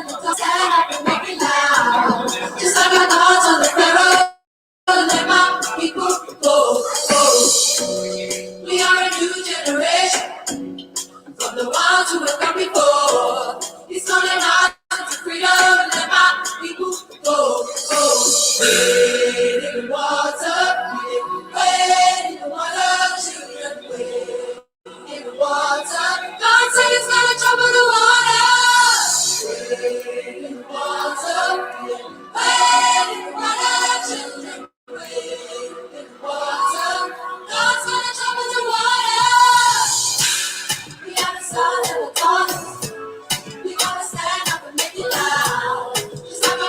Just like I thought on the pharaoh, let my people go. We are a new generation from the ones who have come before. He's calling out to freedom, let my people go. Wade in the water, wade in the water, children, wade in the water. God said it's gonna trouble the water. Wade in the water, wade in the water, children, wade in the water. God's gonna trouble the water. We are the sun and the daughters. We gotta stand up and make it loud. Just like our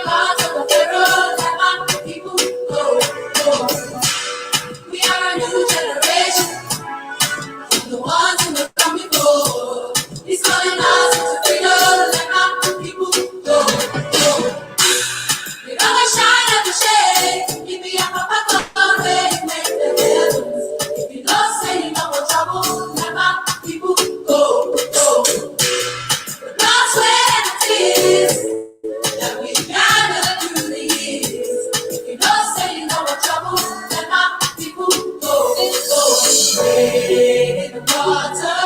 gods and the pharaoh, let my people go. We are a new generation, the ones who have come before. He's calling us into freedom, let my people go. We gonna shine at the shade. Give me up my popcorn, ready, make the difference. If you don't say you know what trouble, let my people go. God's way it is that we never do the years. If you don't say you know what trouble, let my people go. Wade in the water,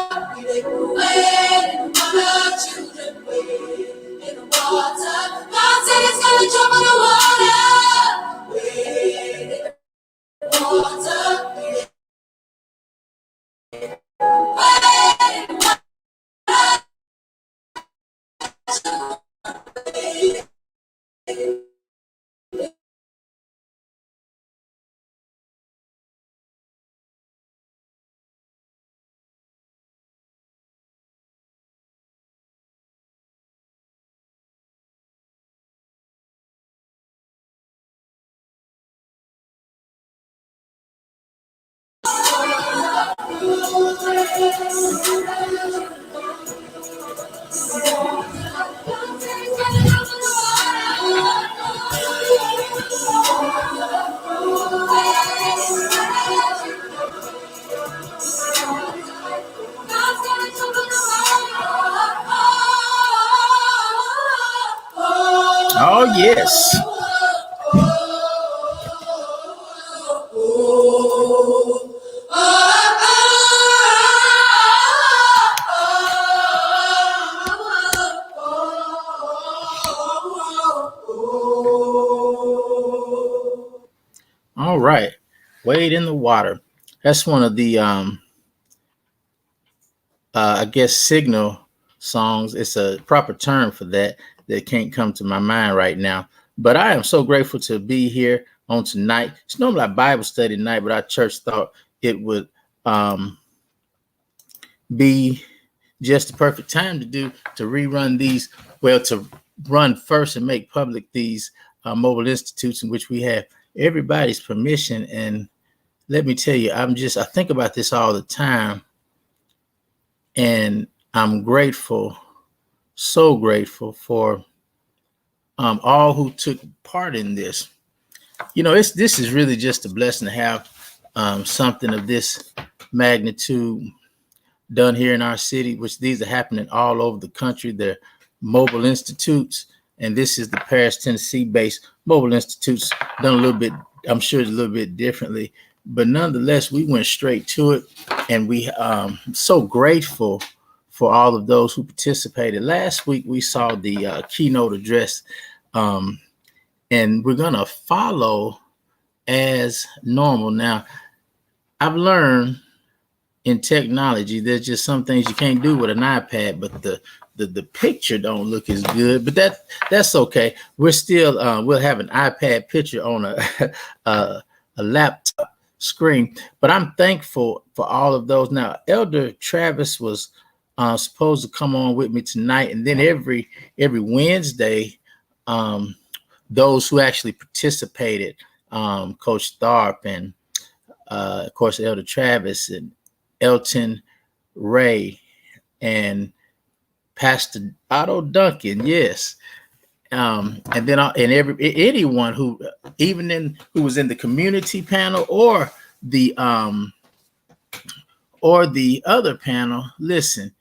wade in the water, children, wade in the water. God said it's gonna trouble the water. Water, wade in the water, children, wade in the water. God's gonna trouble the water. Oh, yes. All right. Wade in the Water. That's one of the I guess signal songs. It's a proper term for that can't come to my mind right now. But I am so grateful to be here on tonight. It's normally a Bible study night, but our church thought it would be just the perfect time to rerun these. Well, to run first and make public these mobile institutes in which we have everybody's permission. And let me tell you, I think about this all the time. And I'm grateful, so grateful for all who took part in this. You know, this is really just a blessing to have something of this magnitude done here in our city, which these are happening all over the country. They're mobile institutes, and this is the Paris, Tennessee-based mobile institutes, done a little bit, I'm sure, a little bit differently. But nonetheless, we went straight to it, and we so grateful for all of those who participated. Last week, we saw the keynote address, and we're going to follow as normal. Now, I've learned in technology, there's just some things you can't do with an iPad, but the picture don't look as good, but that's okay. We're still, we'll have an iPad picture on a laptop screen, but I'm thankful for all of those. Now, Elder Travis was supposed to come on with me tonight, and then every Wednesday, those who actually participated, Coach Tharp and of course Elder Travis and Elton Ray and Pastor Otto Duncan, yes, and then anyone who who was in the community panel or the other panel. Listen,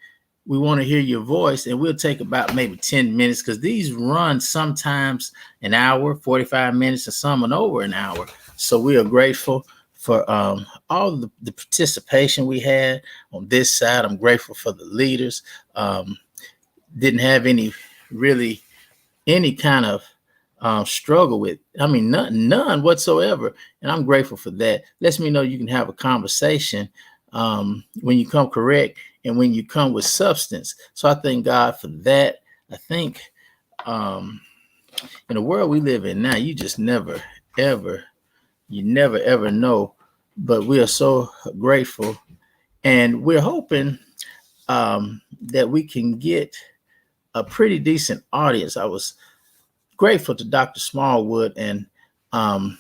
we want to hear your voice, and we'll take about maybe 10 minutes because these run sometimes an hour, 45 minutes, and some over an hour. So we are grateful for all of the participation we had on this side. I'm grateful for the leaders. Didn't have any kind of struggle with, none whatsoever. And I'm grateful for that. Lets me know you can have a conversation when you come correct and when you come with substance. So I thank God for that. I think in the world we live in now, you just never, ever know. But we are so grateful, and we're hoping that we can get a pretty decent audience. I was grateful to Dr. Smallwood, and I'm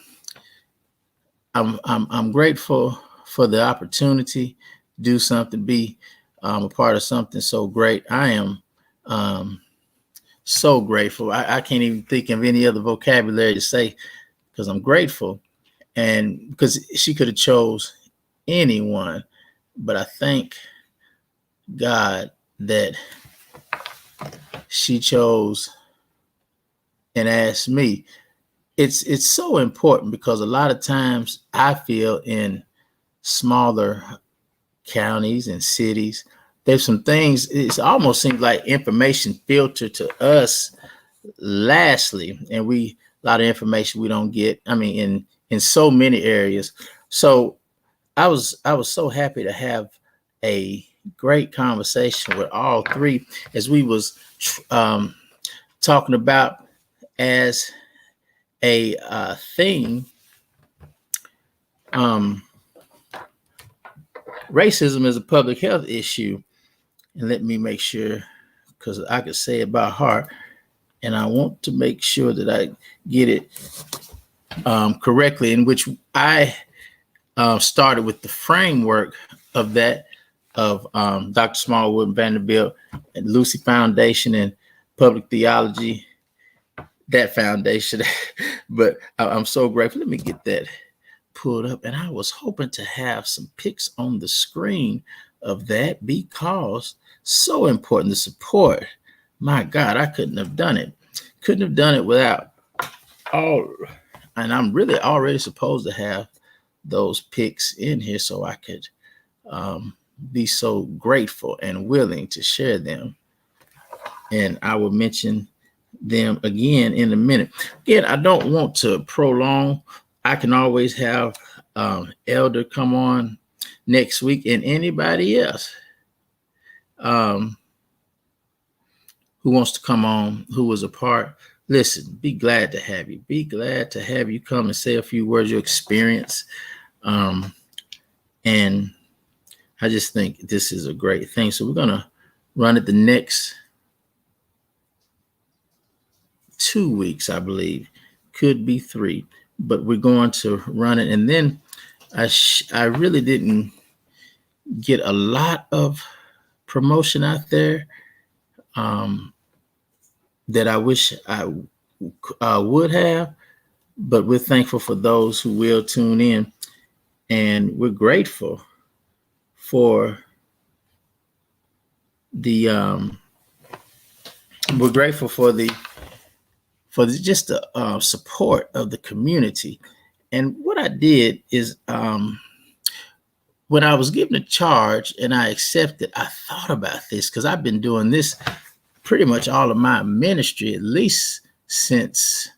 grateful for the opportunity to do something, be a part of something so great. I am so grateful. I can't even think of any other vocabulary to say because I'm grateful. And because she could have chose anyone, but I thank God that she chose and asked me. It's so important because a lot of times I feel in smaller counties and cities, there's some things, it almost seems like information filtered to us lastly, and a lot of information we don't get. In so many areas. So I was so happy to have a great conversation with all three as we was talking about as a thing, racism is a public health issue. And let me make sure, because I could say it by heart, and I want to make sure that I get it correctly, in which I started with the framework of that. of Dr. Smallwood and Vanderbilt and Lucy Foundation and Public Theology, that foundation. But I'm so grateful. Let me get that pulled up. And I was hoping to have some pics on the screen of that because so important to support. My God, I couldn't have done it. Couldn't have done it without all. And I'm really already supposed to have those pics in here so I could be so grateful and willing to share them. And I will mention them again in a minute. Again, I don't want to prolong. I can always have Elder come on next week, and anybody else who wants to come on, who was a part. Listen, be glad to have you. Be glad to have you come and say a few words, your experience. And I just think this is a great thing. So we're going to run it the next 2 weeks, I believe. Could be 3, but we're going to run it. And then I really didn't get a lot of promotion out there that I wish I would have, but we're thankful for those who will tune in, and we're grateful for the just the support of the community. And what I did is when I was given a charge and I accepted, I thought about this because I've been doing this pretty much all of my ministry, at least since,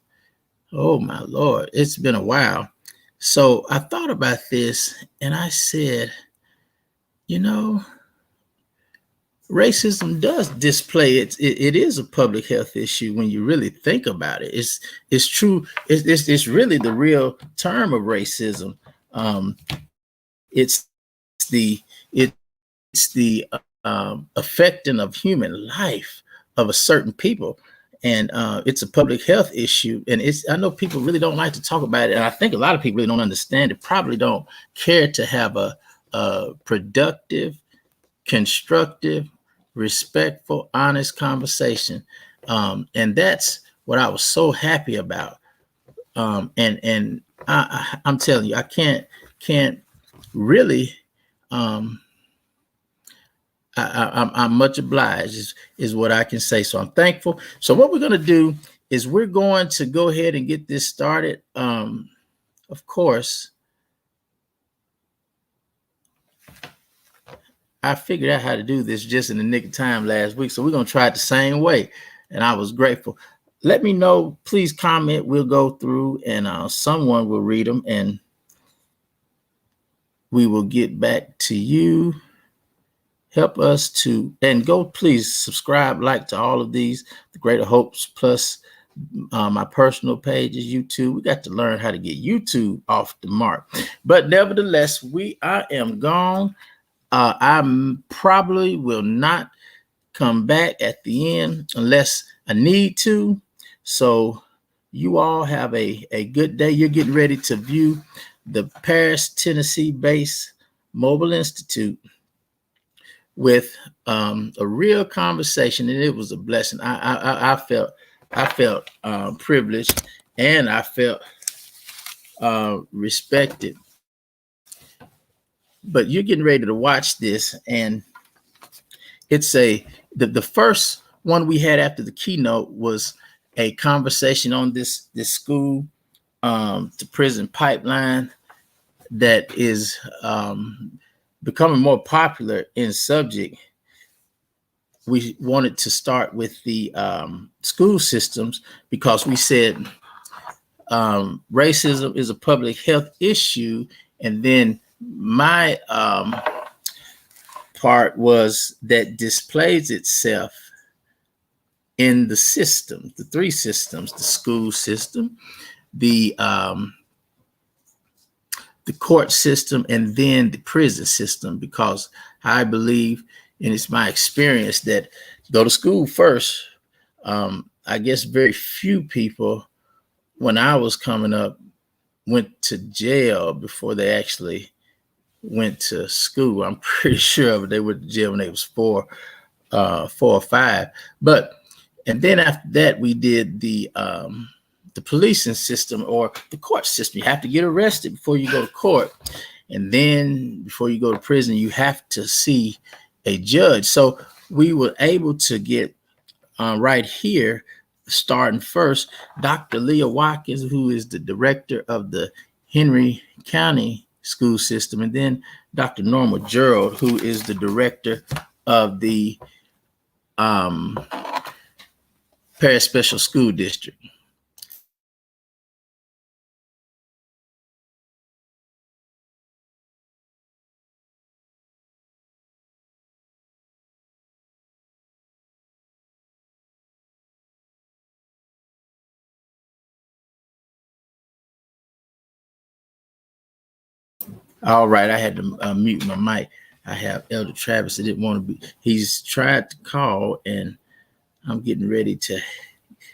oh my Lord, it's been a while. So I thought about this and I said, you know, racism does display it is a public health issue when you really think about it. It's true. It's really the real term of racism. It's the affecting of human life of a certain people, and it's a public health issue. And I know people really don't like to talk about it, and I think a lot of people really don't understand it. Probably don't care to have a productive, constructive, respectful, honest conversation, and that's what I was so happy about. And I'm telling you, I can't really. I'm much obliged, is what I can say. So I'm thankful. So what we're going to do is we're going to go ahead and get this started. Of course, I figured out how to do this just in the nick of time last week. So we're going to try it the same way. And I was grateful. Let me know. Please comment. We'll go through and someone will read them and we will get back to you. Help us to, and go please subscribe, like to all of these, the Greater Hopes, plus my personal pages, YouTube. We got to learn how to get YouTube off the mark. But nevertheless, I am gone. I probably will not come back at the end unless I need to. So you all have a good day. You're getting ready to view the Paris, Tennessee-based Mobile Institute with a real conversation, and it was a blessing. I felt privileged, and I felt respected. But you're getting ready to watch this, and it's the first one we had after the keynote was a conversation on this school to prison pipeline that is becoming more popular in subject. We wanted to start with the school systems because we said racism is a public health issue. And then my part was that displays itself in the system, the 3 systems, the school system, the court system, and then the prison system, because I believe, and it's my experience, that go to school first. I guess very few people, when I was coming up, went to jail before they actually went to school. I'm pretty sure of it. They went to jail when they was 4 or 5. But and then after that, we did the policing system or the court system. You have to get arrested before you go to court, and then before you go to prison, you have to see a judge. So we were able to get right here, starting first, Dr. Leah Watkins, who is the director of the Henry County school system, and then Dr. Norma Gerrell, who is the director of the Parish Special School District. All right, I had to mute my mic. I have Elder Travis. I didn't want to be. He's tried to call, and I'm getting ready to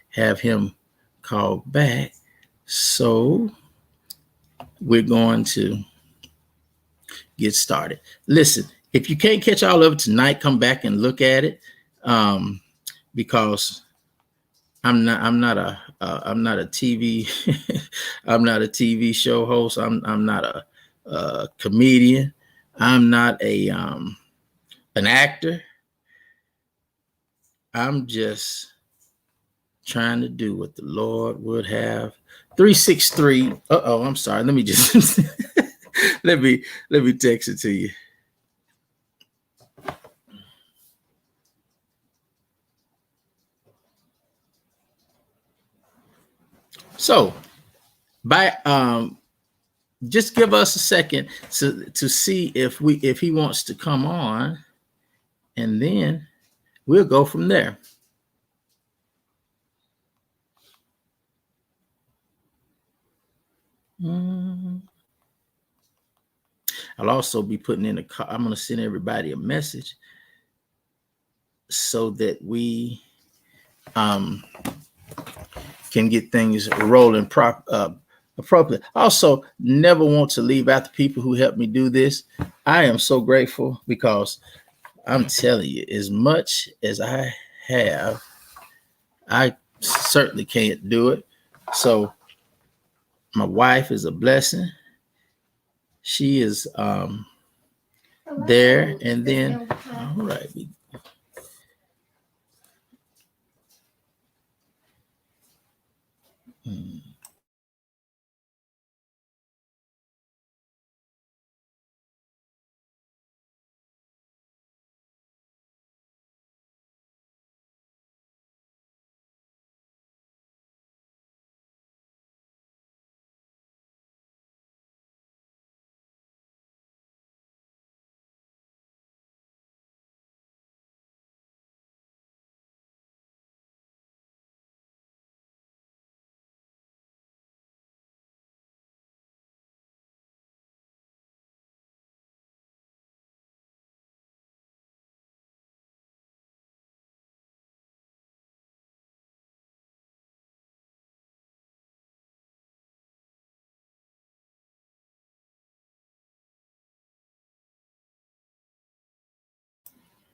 have him call back. So we're going to get started. Listen, if you can't catch all of it tonight, come back and look at it, because I'm not a TV I'm not a TV show host. I'm not a comedian. I'm not an actor. I'm just trying to do what the Lord would have. 363. I'm sorry. Let me just let me text it to you. So by just give us a second to see if he wants to come on, and then we'll go from there. I'll also be putting in I'm going to send everybody a message so that we can get things rolling appropriately. Also, never want to leave out the people who helped me do this. I am so grateful, because I'm telling you, as much as I have, I certainly can't do it. So my wife is a blessing. She is there. And then, all right.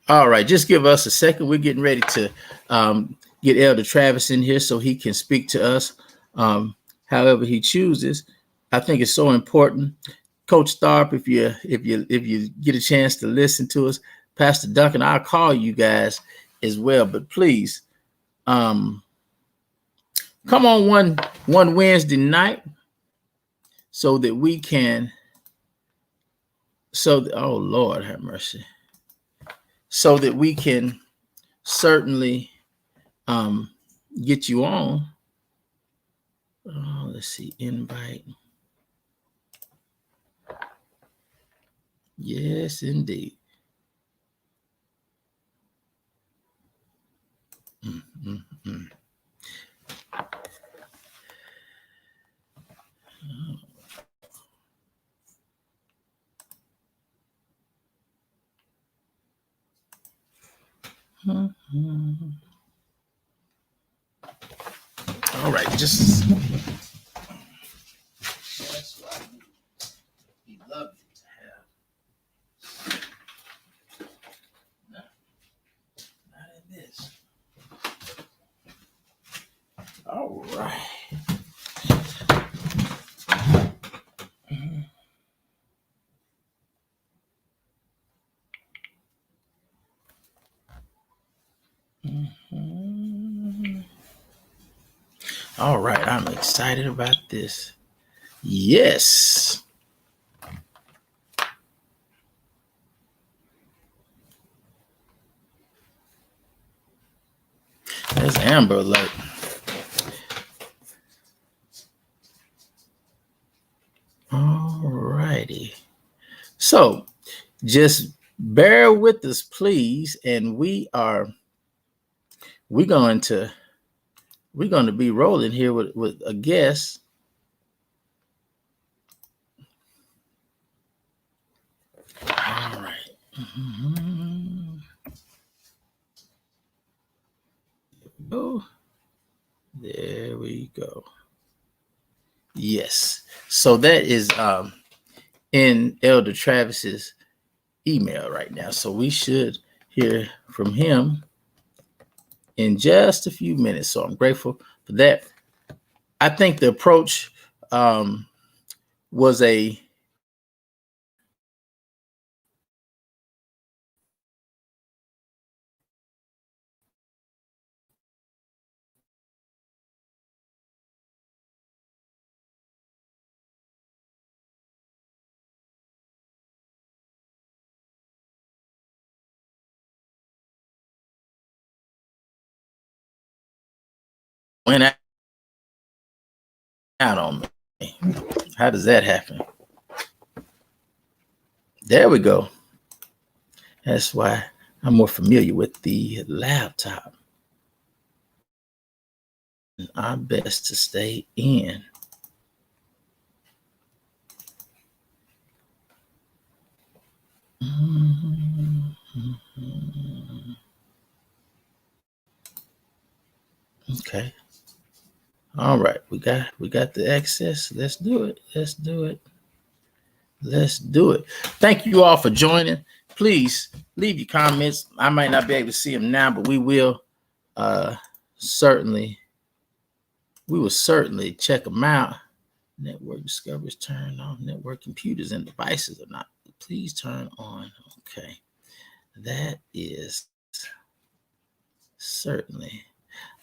All right, just give us a second. We're getting ready to get Elder Travis in here so he can speak to us however he chooses. I think it's so important. Coach Tharp, if you get a chance to listen to us, Pastor Duncan, I'll call you guys as well. But please, come on one Wednesday night so that we can. Oh Lord, have mercy. So that we can certainly get you on. Oh, let's see, invite. Yes, indeed. Mm-hmm. Mm-hmm. All right, just that's what we love you to have. All right, I'm excited about this. Yes. There's Amber Alert. All righty. So just bear with us, please. And we're going to be rolling here with a guest. All right. Oh, there we go. Yes. So that is in Elder Travis's email right now. So we should hear from him in just a few minutes. So I'm grateful for that. I think the approach was a went out on me. How does that happen? There we go. That's why I'm more familiar with the laptop. Our best to stay in. Okay. All right. We got the access. Let's do it. Let's do it. Let's do it. Thank you all for joining. Please leave your comments. I might not be able to see them now, but we will certainly check them out. Network discoveries turned off. Network computers and devices are not. Please turn on. Okay. That is certainly.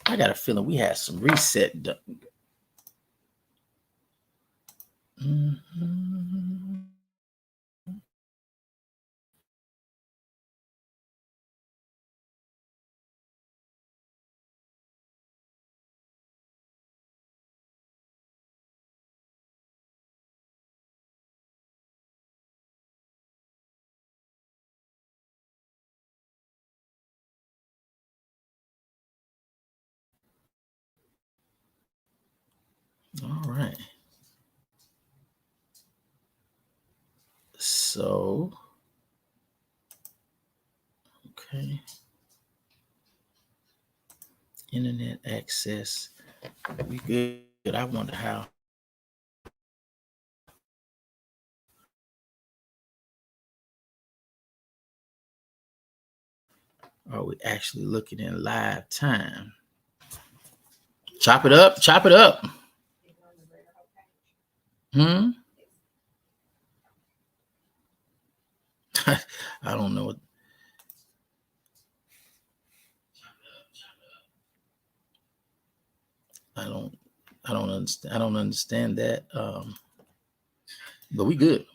I got a feeling we had some reset done. Mm-hmm. All right. So, okay. Internet access. We good. I wonder how. Are we actually looking in live time? Chop it up. Chop it up. Hmm. I don't know what. I don't. I don't understand. I don't understand that. But we good.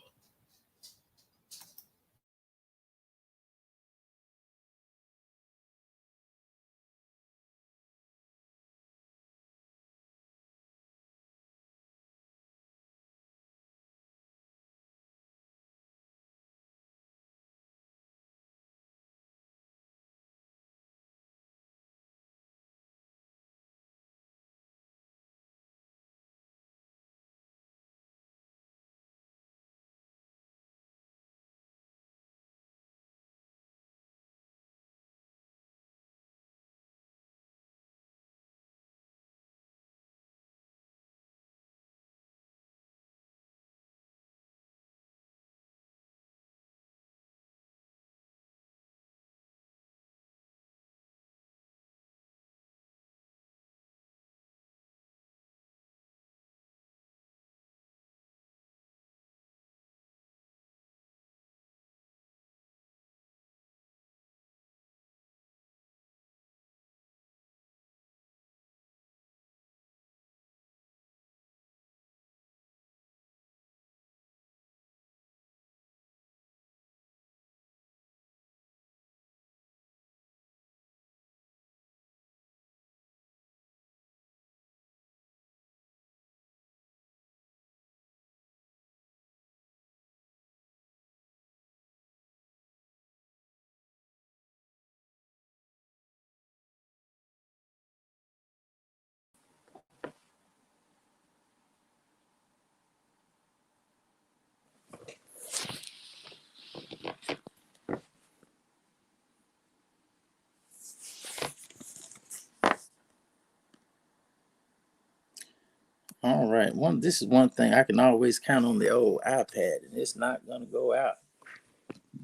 All right. This is one thing I can always count on the old iPad, and it's not gonna go out.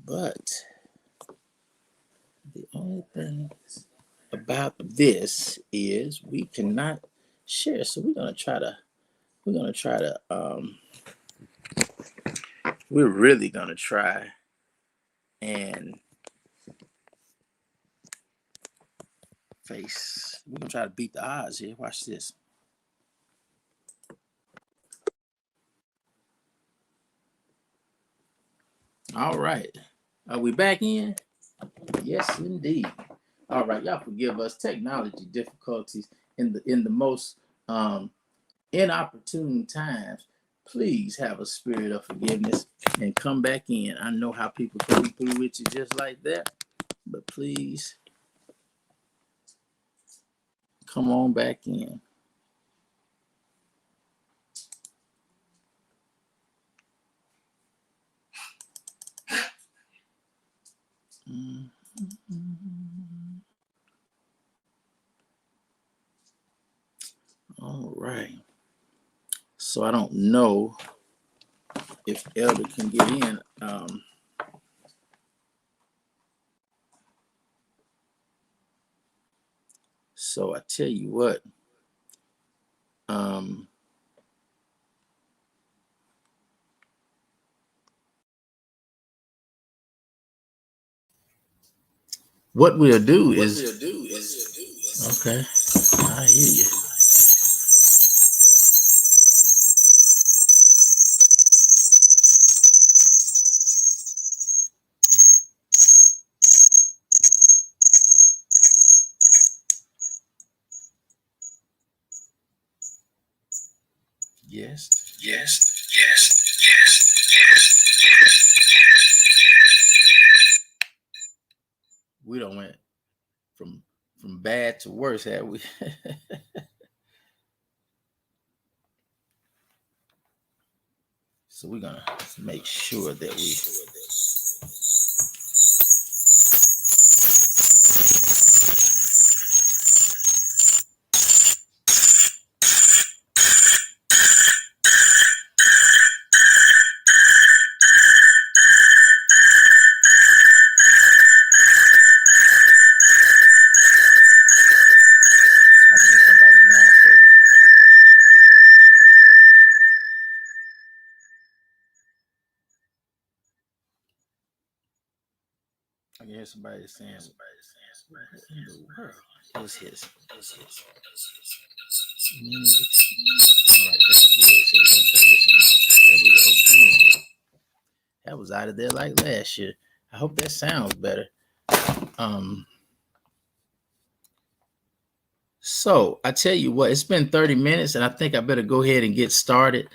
But the only thing about this is we cannot share. So we're gonna try to we're really gonna try and we're gonna try to beat the odds here. Watch this. All right. Are we back in? Yes, indeed. All right, y'all forgive us. Technology difficulties in the most inopportune times. Please have a spirit of forgiveness and come back in. I know how people come through with you just like that, but please come on back in. All right. So I don't know if Elder can get in. So I tell you what. What we'll do is okay. I hear you. Yes. Yes. Yes. Yes. Yes. Yes. We don't went from bad to worse, have we? So we're gonna make sure that we. I can hear somebody now. So I can hear somebody saying, "What in the world is his?" All right, that's good. So we're gonna turn this one off. There we go. Boom. That was out of there like last year. I hope that sounds better. Um. So I tell you what, it's been 30 minutes, and I think I better go ahead and get started.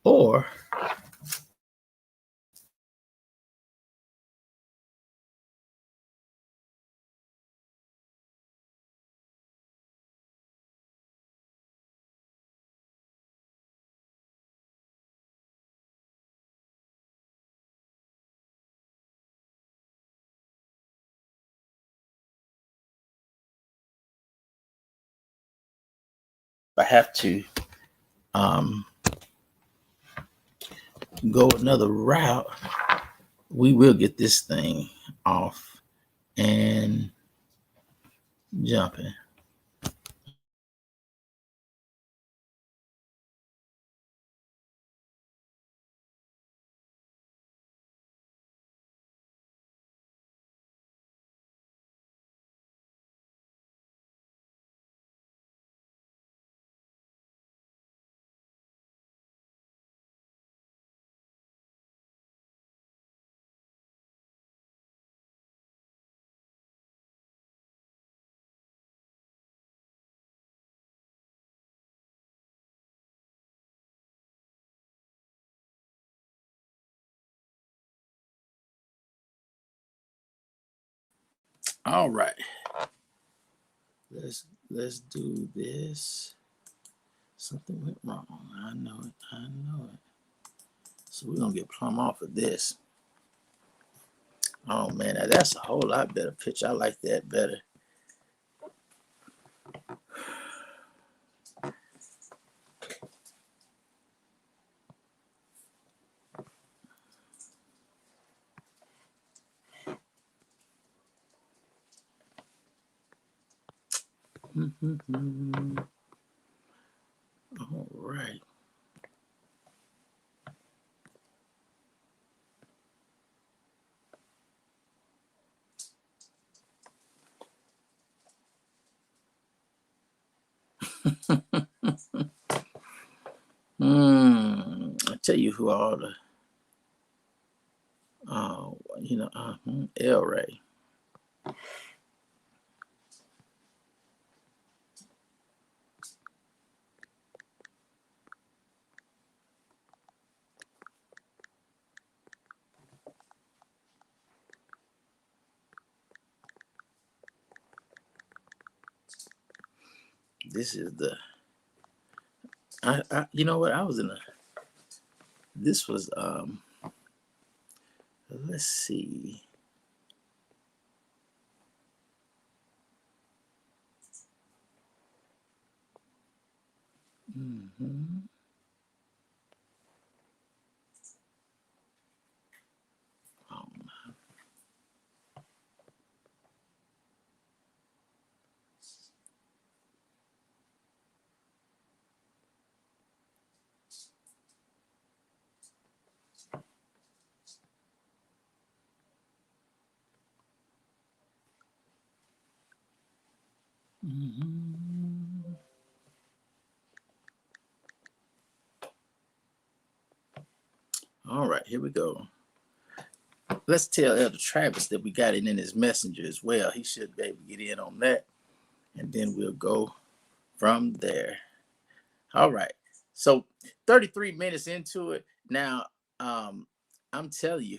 Or I have to um, go another route, we will get this thing off and jumping. All right, let's do this. Something went wrong. I know it. I know it. So we're gonna get plumb off of this. Oh man, now that's a whole lot better picture. I like that better. All right. I tell you who all the El Ray. This is the I you know what I was in a this was let's see. Mm-hmm. Oh, mm-hmm. All right, here we go. Let's tell Elder Travis that we got it in his messenger as well. He should be able to get in on that, and then we'll go from there. All right. So 33 minutes into it now. I'm telling you,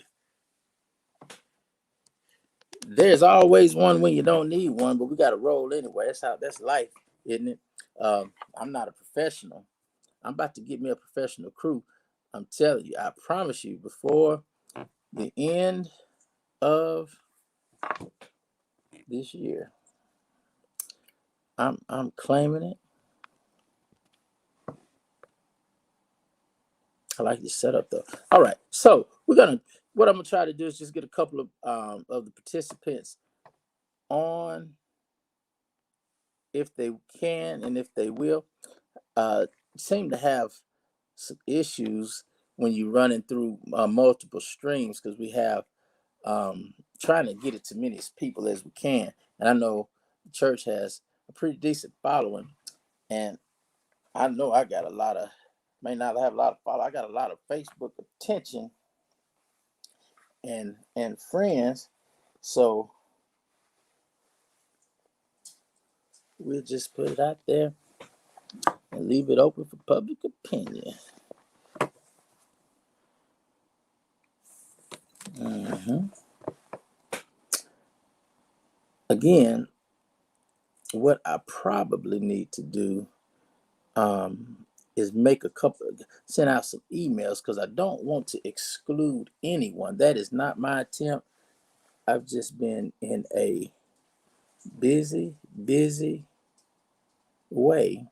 there's always one when you don't need one, but we got to roll anyway. That's life, isn't it? I'm not a professional. I'm about to get me a professional crew. I'm telling you, I promise you, before the end of this year, I'm claiming it. I like the setup though. All right, so what I'm gonna try to do is just get a couple of the participants on if they can and if they will. Seem to have some issues when you're running through multiple streams because we have trying to get it to many people as we can. And I know the church has a pretty decent following, and I know I got a lot of, may not have a lot of follow. I got a lot of Facebook attention and friends. So we'll just put it out there and leave it open for public opinion. Mm-hmm. Again, what I probably need to do is send out some emails because I don't want to exclude anyone. That is not my attempt. I've just been in a busy way.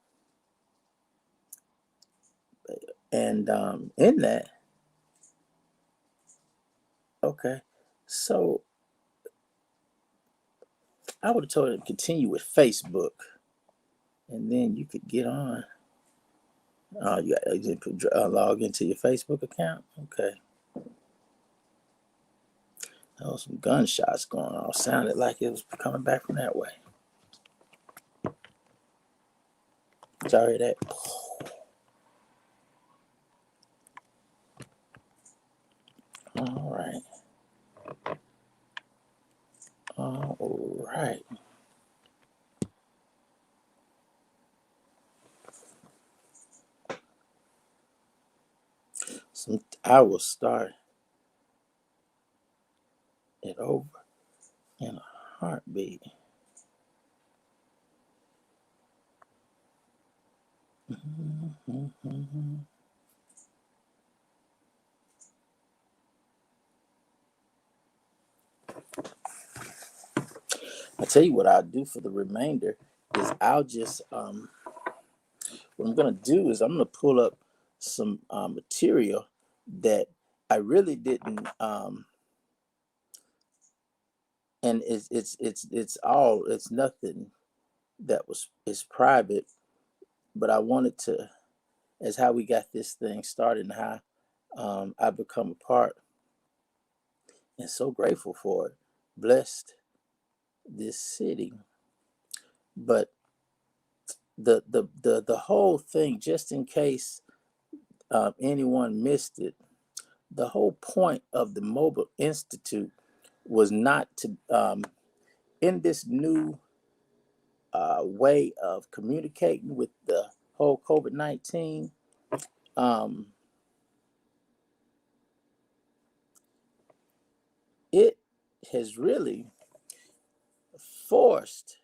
And in that, okay, so I would have told him to continue with Facebook and then you could get on. You log into your Facebook account. Okay. There was some gunshots going on. Sounded like it was coming back from that way. Did y'all hear that? All right. All right. I will start it over in a heartbeat. I tell you what I'll do for the remainder is I'll just what I'm gonna do is I'm gonna pull up some material that I really didn't and it's nothing that was is private, but I wanted to, as how we got this thing started and how I become a part, and so grateful for it. Blessed this city, but the whole thing, just in case anyone missed it, the whole point of the Mobile Institute was not to in this new way of communicating with the whole COVID-19. Um, it has really forced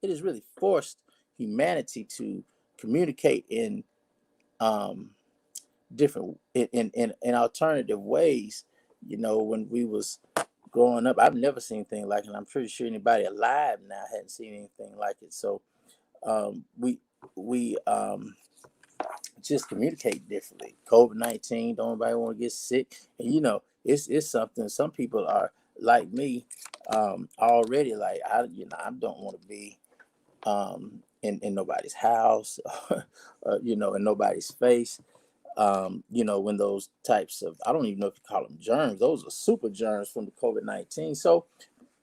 it has really forced humanity to communicate in um, different in alternative ways. You know, when we was growing up, I've never seen anything like it. I'm pretty sure anybody alive now hadn't seen anything like it. So we just communicate differently. COVID-19, don't nobody want to get sick, and you know it's something. Some people are like me, already. Like I don't want to be in nobody's house, you know, in nobody's face. You know, when those types of, I don't even know if you call them germs, those are super germs from the COVID-19. So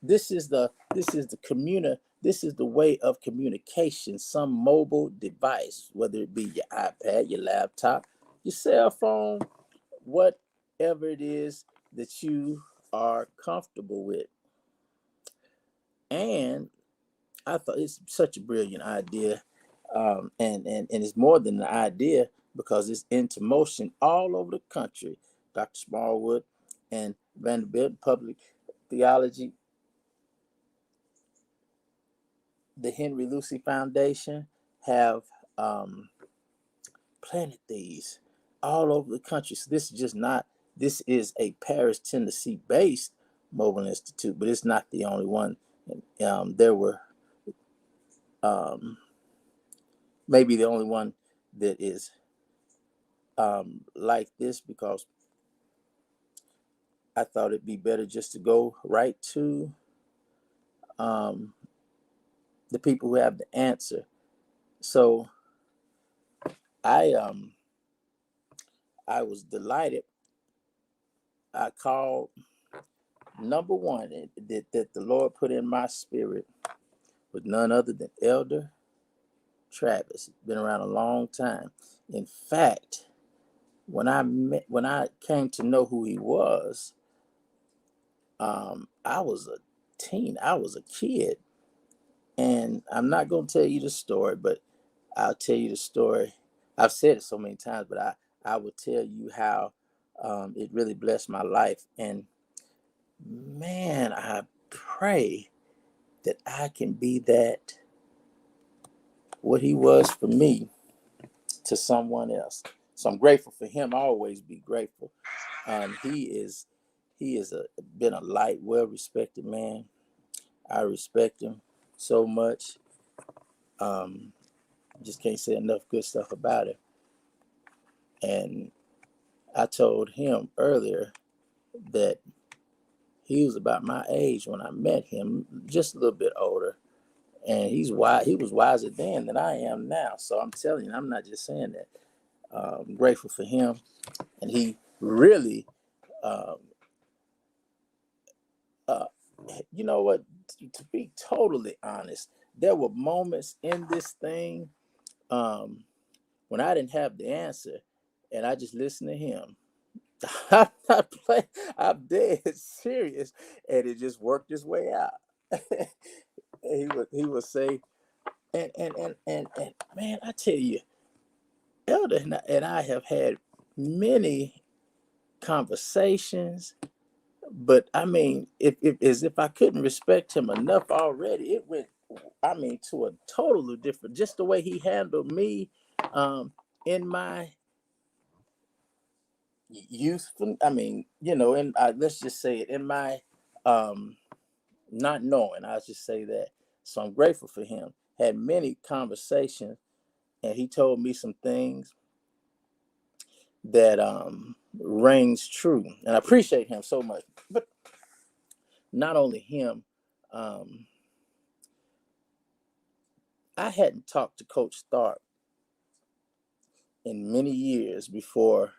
this is the way of communication, some mobile device, whether it be your iPad, your laptop, your cell phone, whatever it is that you are comfortable with. And I thought it's such a brilliant idea. And it's more than an idea because it's into motion all over the country. Dr. Smallwood and Vanderbilt Public Theology, the Henry Lucy Foundation have planted these all over the country. So this is a Paris, Tennessee based mobile institute, but it's not the only one. There were maybe the only one that is like this, because I thought it'd be better just to go right to um, the people who have the answer. So I um, I was delighted. I called number one that the Lord put in my spirit was none other than Elder Travis. Been around a long time. In fact, when I came to know who he was, I was a teen. I was a kid, and I'm not going to tell you the story, but I'll tell you the story. I've said it so many times, but I will tell you how it really blessed my life. And man, I pray that I can be that, what he was for me, to someone else. So I'm grateful for him. I always be grateful. He is been a light, well respected man. I respect him so much. Um, just can't say enough good stuff about him. And I told him earlier that he was about my age when I met him, just a little bit older. And he's wise. He was wiser then than I am now. So I'm telling you, I'm not just saying that. I'm grateful for him, and he really, um, uh, you know what? To be totally honest, there were moments in this thing um, when I didn't have the answer, and I just listened to him. I'm not playing. I'm dead serious, and it just worked its way out. He would say, and man, I tell you, Elder and I have had many conversations, but I mean, if as if I couldn't respect him enough already, it went, I mean, to a totally different. Just the way he handled me, in my youthful. I mean, you know, and let's just say it in my um, not knowing. I'll just say that. So I'm grateful for him. Had many conversations, and he told me some things that rings true, and I appreciate him so much. But not only him, um, I hadn't talked to Coach Tharp in many years before.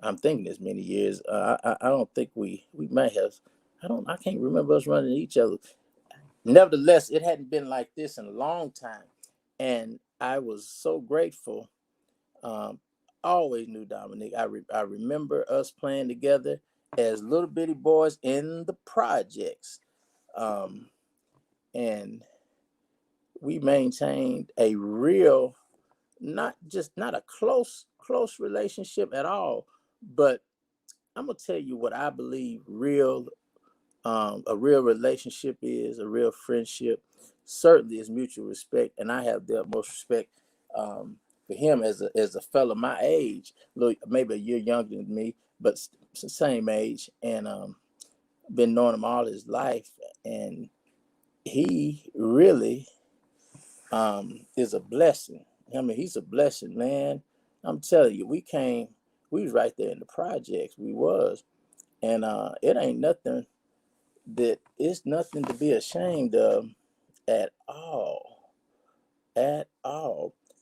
I'm thinking as many years. I don't think we might have. I can't remember us running each other. Nevertheless, it hadn't been like this in a long time, and I was so grateful. Um, Always knew Dominique. I remember us playing together as little bitty boys in the projects, um, and we maintained a real, not a close relationship at all, but I'm gonna tell you what I believe a real relationship is, a real friendship. Certainly is mutual respect, and I have the utmost respect for him as a fellow my age, maybe a year younger than me, but the same age, and been knowing him all his life, and he really is a blessing. I mean, he's a blessing, man. I'm telling you, we was right there in the projects. We was, and it ain't nothing that it's nothing to be ashamed of at all.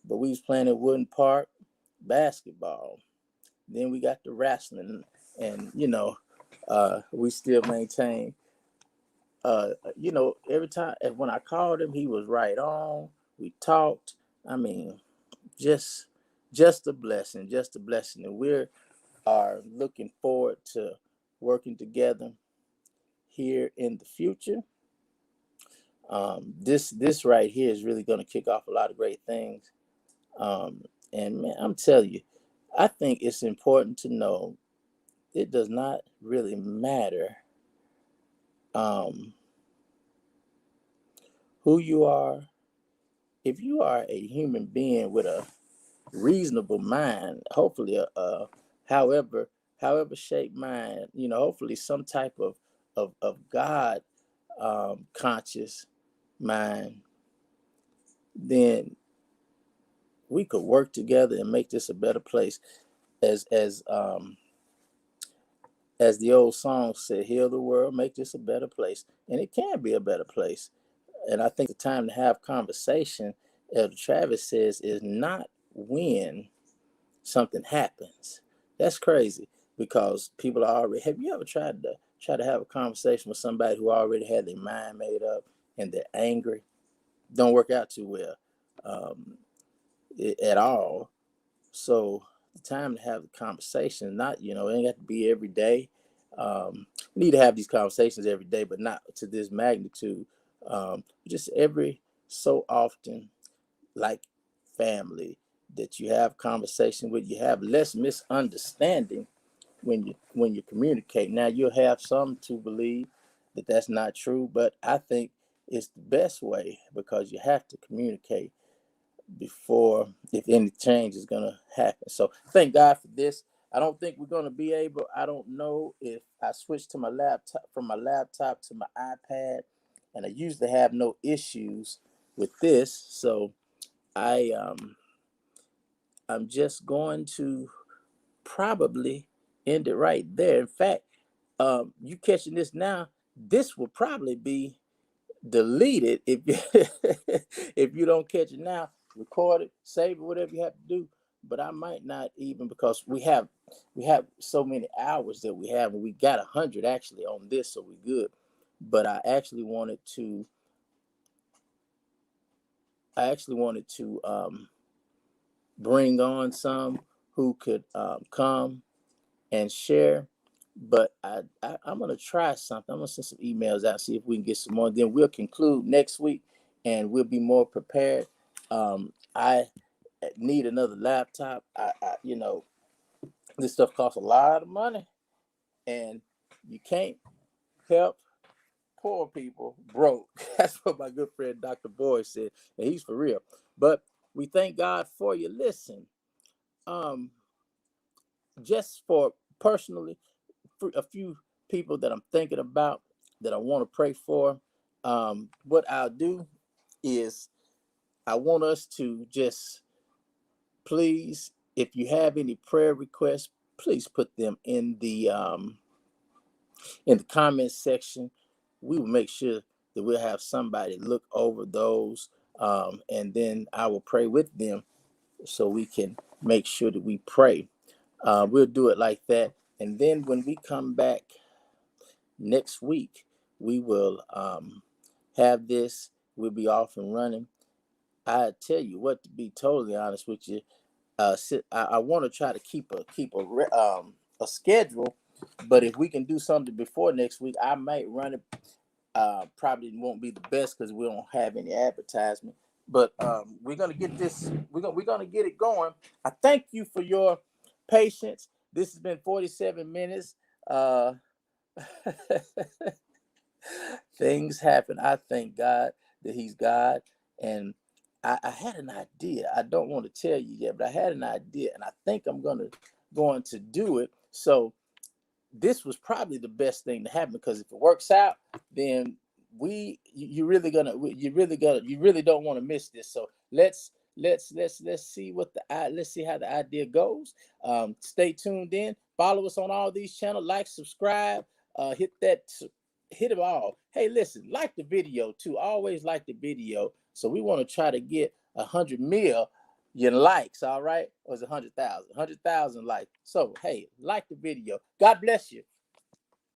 But we was playing at Wooden Park basketball. Then we got the wrestling, and we still maintain. Every time when I called him, he was right on. We talked. I mean, just just a blessing, just a blessing, and we are looking forward to working together here in the future. This right here is really going to kick off a lot of great things. Um, and man, I'm telling you, I think it's important to know it does not really matter um, who you are. If you are a human being with a reasonable mind, hopefully however however shaped mind, hopefully some type of God conscious mind, then we could work together and make this a better place. As as um as the old song said, heal the world, make this a better place. And it can be a better place. And I think the time to have conversation, as Travis says, is not when something happens. That's crazy because people are already. Have you ever tried to have a conversation with somebody who already had their mind made up and they're angry? Don't work out too well um, at all. So the time to have the conversation, not, it ain't got to be every day. We need to have these conversations every day, but not to this magnitude. Just every so often, like family, that you have conversation with, you have less misunderstanding when you communicate. Now you'll have some to believe that that's not true, but I think it's the best way because you have to communicate before if any change is going to happen. So thank God for this. I don't think we're going to be able, I don't know if I switch to my laptop from my laptop to my iPad, and I usually have no issues with this. So I I'm just going to probably end it right there. In fact, you catching this now, this will probably be delete it if you if you don't catch it now. Record it, save it, whatever you have to do. But I might not even because we have so many hours that we have, and we got 100 actually on this, so we're good. But I actually wanted to bring on some who could come and share. But I'm gonna try something. I'm gonna send some emails out, see if we can get some more. Then we'll conclude next week, and we'll be more prepared. I need another laptop. This stuff costs a lot of money, and you can't help poor people broke. That's what my good friend Dr. Boyd said, and he's for real. But we thank God for you. Listen, um, just for personally, for a few people that I'm thinking about that I want to pray for. What I'll do is I want us to just please, if you have any prayer requests, please put them in the comments section. We will make sure that we'll have somebody look over those. and then I will pray with them so we can make sure that we pray. We'll do it like that. And then when we come back next week, we will have this. We'll be off and running. I tell you what, to be totally honest with you, I want to try to keep a schedule. But if we can do something before next week, I might run it. Probably won't be the best because we don't have any advertisement. But we're gonna get this. We're gonna get it going. I thank you for your patience. This has been 47 minutes. Uh, Things happen. I thank God that He's God, and I had an idea. I don't want to tell you yet, but I had an idea, and I think I'm going to do it. So this was probably the best thing to happen, because if it works out, then you really don't want to miss this. So let's see let's see how the idea goes. Stay tuned in. Follow us on all these channels. Like, subscribe, hit it all. Hey, listen, like the video too. Always like the video. So we want to try to get 100 million likes, all right? Or is it 100,000? 100,000 likes. So, hey, like the video. God bless you.